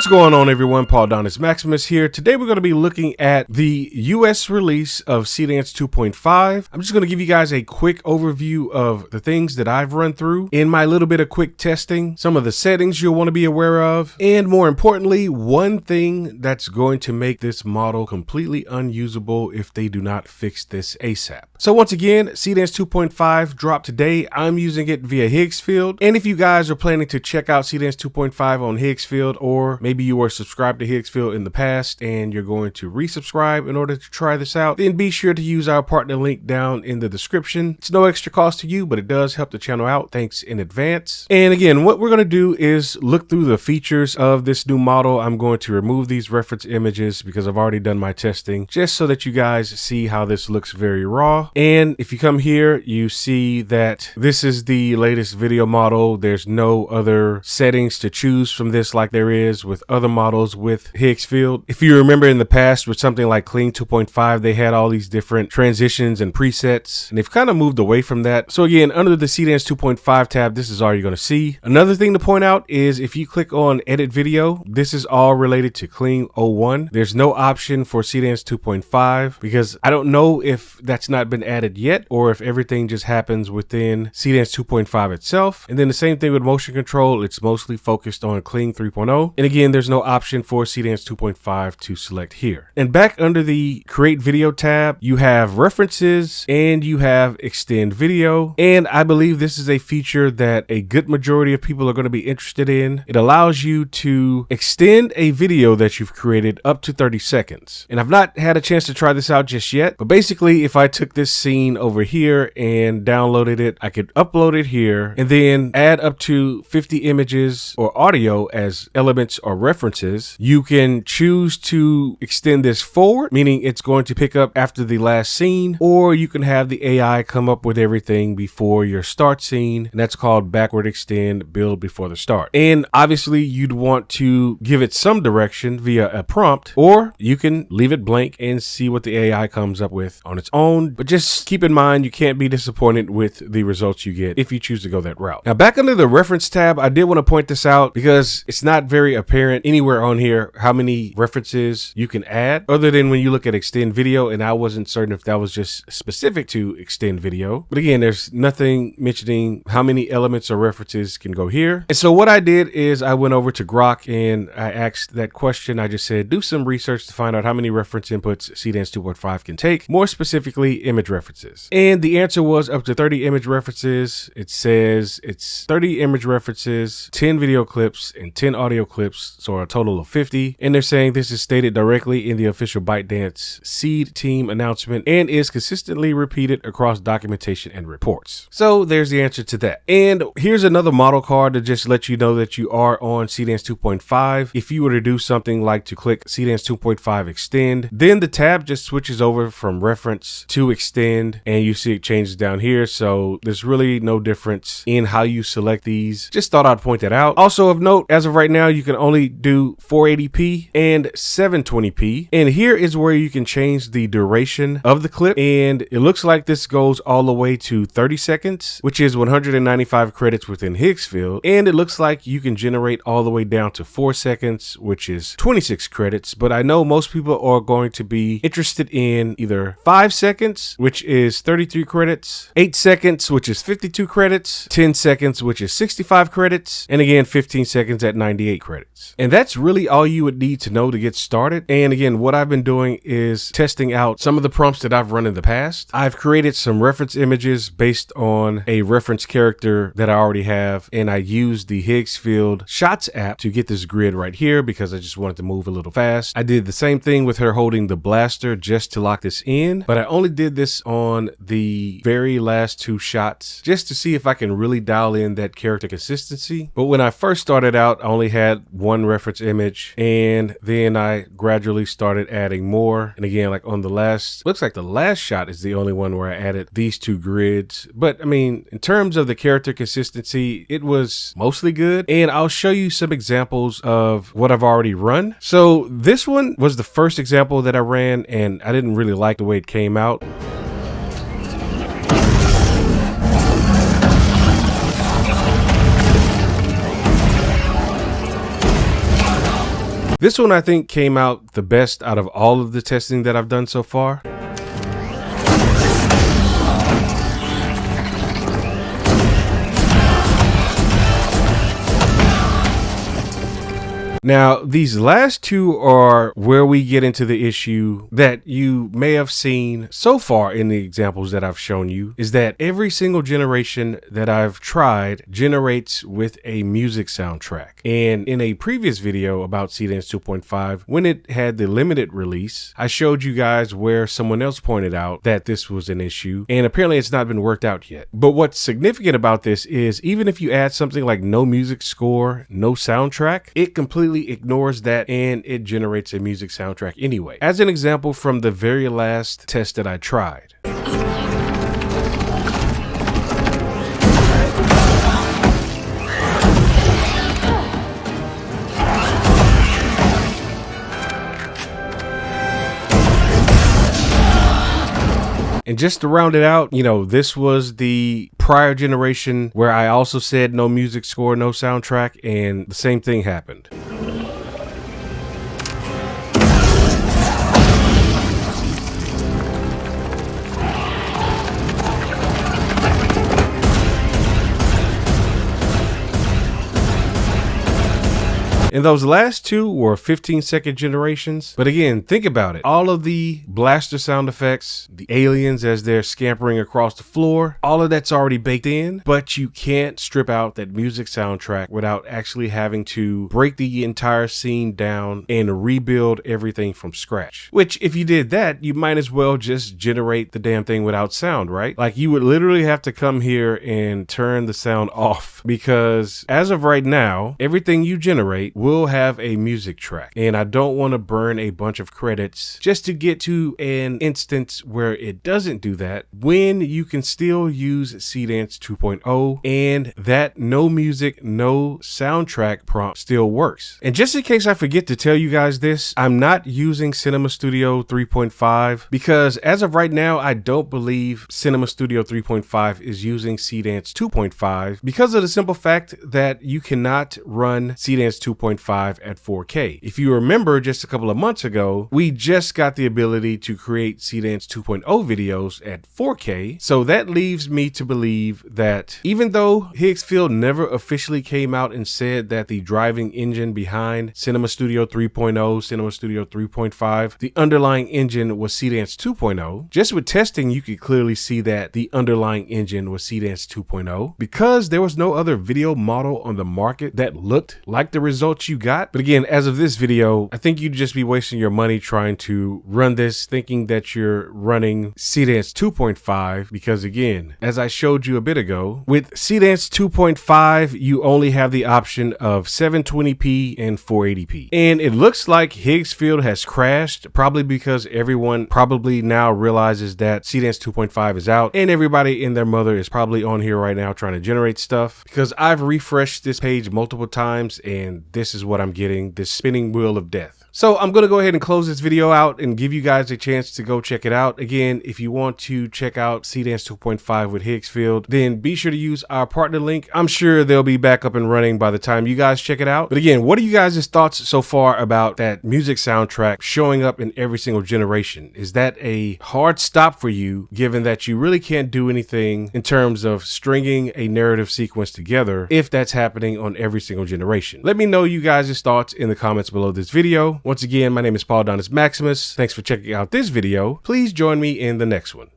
What's going on, everyone? Paul Donis Maximus here. Today we're going to be looking at the US release of Seedance 2.5. I'm just going to give you guys a quick overview of the things that I've run through in my little bit of quick testing, some of the settings you'll want to be aware of, and more importantly, one thing that's going to make this model completely unusable if they do not fix this ASAP. So once again, Seedance 2.5 dropped today. I'm using it via Higgsfield, and if you guys are planning to check out Seedance 2.5 on Higgsfield, or maybe you were subscribed to Higgsfield in the past and you're going to resubscribe in order to try this out, then be sure to use our partner link down in the description. It's no extra cost to you, but it does help the channel out. Thanks in advance. And again, what we're going to do is look through the features of this new model. I'm going to remove these reference images because I've already done my testing, just so that you guys see how this looks very raw. And if you come here, you see that this is the latest video model. There's no other settings to choose from this like there is with other models with Higgsfield. If you remember in the past with something like Clean 2.5, they had all these different transitions and presets, and they've kind of moved away from that. So again, under the Seedance 2.5 tab, this is all you're going to see. Another thing to point out is if you click on Edit Video, this is all related to Clean 01. There's no option for Seedance 2.5 because I don't know if that's not been added yet or if everything just happens within Seedance 2.5 itself. And then the same thing with motion control. It's mostly focused on Clean 3.0. And again, there's no option for Seedance 2.5 to select here. And back under the Create Video tab, you have References and you have Extend Video. And I believe this is a feature that a good majority of people are going to be interested in. It allows you to extend a video that you've created up to 30 seconds. And I've not had a chance to try this out just yet, but basically if I took this scene over here and downloaded it, I could upload it here and then add up to 50 images or audio as elements or references. You can choose to extend this forward, meaning it's going to pick up after the last scene, or you can have the AI come up with everything before your start scene, and that's called backward extend, build before the start. And obviously you'd want to give it some direction via a prompt, or you can leave it blank and see what the AI comes up with on its own. But just keep in mind, you can't be disappointed with the results you get if you choose to go that route. Now back under the reference tab, I did want to point this out because it's not very apparent anywhere on here how many references you can add other than when you look at extend video, and I wasn't certain if that was just specific to extend video. But again, there's nothing mentioning how many elements or references can go here. And so what I did is I went over to Grok and I asked that question. I just said, do some research to find out how many reference inputs Seedance 2.5 can take, more specifically image references. And the answer was up to 30 image references. It says it's 30 image references, 10 video clips, and 10 audio clips, so a total of 50. And they're saying this is stated directly in the official ByteDance Seed team announcement and is consistently repeated across documentation and reports. So there's the answer to that. And here's another model card to just let you know that you are on Seedance 2.5. If you were to do something like to click Seedance 2.5 extend, then the tab just switches over from reference to extend, and you see it changes down here. So there's really no difference in how you select these. Just thought I'd point that out. Also of note, as of right now, you can only do 480p and 720p. And here is where you can change the duration of the clip. And it looks like this goes all the way to 30 seconds, which is 195 credits within Higgsfield. And it looks like you can generate all the way down to 4 seconds, which is 26 credits. But I know most people are going to be interested in either 5 seconds, which is 33 credits, 8 seconds, which is 52 credits, 10 seconds, which is 65 credits, and again, 15 seconds at 98 credits. And that's really all you would need to know to get started. And again, what I've been doing is testing out some of the prompts that I've run in the past. I've created some reference images based on a reference character that I already have, and I used the Higgsfield Shots app to get this grid right here because I just wanted to move a little fast. I did the same thing with her holding the blaster just to lock this in, but I only did this on the very last 2 shots just to see if I can really dial in that character consistency. But when I first started out, I only had 1 reference image, and then I gradually started adding more. And again, like on the last, looks like the last shot is the only one where I added these 2 grids. But I mean, in terms of the character consistency, it was mostly good. And I'll show you some examples of what I've already run. So this one was the first example that I ran, and I didn't really like the way it came out. This one I think came out the best out of all of the testing that I've done so far. Now, these last two are where we get into the issue that you may have seen so far in the examples that I've shown you, is that every single generation that I've tried generates with a music soundtrack. And in a previous video about Seedance 2.5, when it had the limited release, I showed you guys where someone else pointed out that this was an issue, and apparently it's not been worked out yet. But what's significant about this is even if you add something like no music score, no soundtrack, it completely ignores that and it generates a music soundtrack anyway. As an example from the very last test that I tried. And just to round it out, this was the prior generation where I also said no music score, no soundtrack, and the same thing happened. And those last two were 15-second generations. But again, think about it. All of the blaster sound effects, the aliens as they're scampering across the floor, all of that's already baked in, but you can't strip out that music soundtrack without actually having to break the entire scene down and rebuild everything from scratch. Which, if you did that, you might as well just generate the damn thing without sound, right? Like, you would literally have to come here and turn the sound off, because as of right now, everything you generate will have a music track, and I don't want to burn a bunch of credits just to get to an instance where it doesn't do that, when you can still use Seedance 2.0 and that no music, no soundtrack prompt still works. And just in case I forget to tell you guys this, I'm not using Cinema Studio 3.5 because as of right now, I don't believe Cinema Studio 3.5 is using Seedance 2.5 because of the simple fact that you cannot run Seedance 2.5 at 4K. If you remember, just a couple of months ago, we just got the ability to create Seedance 2.0 videos at 4K. So that leaves me to believe that even though Higgsfield never officially came out and said that the driving engine behind Cinema Studio 3.0, Cinema Studio 3.5, the underlying engine was Seedance 2.0, just with testing, you could clearly see that the underlying engine was Seedance 2.0 because there was no other video model on the market that looked like the results you got. But again, as of this video, I think you'd just be wasting your money trying to run this thinking that you're running Seedance 2.5 because again, as I showed you a bit ago, with Seedance 2.5, you only have the option of 720p and 480p. And it looks like Higgsfield has crashed, probably because everyone probably now realizes that Seedance 2.5 is out and everybody and their mother is probably on here right now trying to generate stuff, because I've refreshed this page multiple times and this is what I'm getting, this spinning wheel of death. So I'm going to go ahead and close this video out and give you guys a chance to go check it out. Again, if you want to check out Seedance 2.5 with Higgsfield, then be sure to use our partner link. I'm sure they'll be back up and running by the time you guys check it out. But again, what are you guys' thoughts so far about that music soundtrack showing up in every single generation? Is that a hard stop for you, given that you really can't do anything in terms of stringing a narrative sequence together if that's happening on every single generation? Let me know you guys' thoughts in the comments below this video. Once again, my name is Paul Adonis Maximus. Thanks for checking out this video. Please join me in the next one.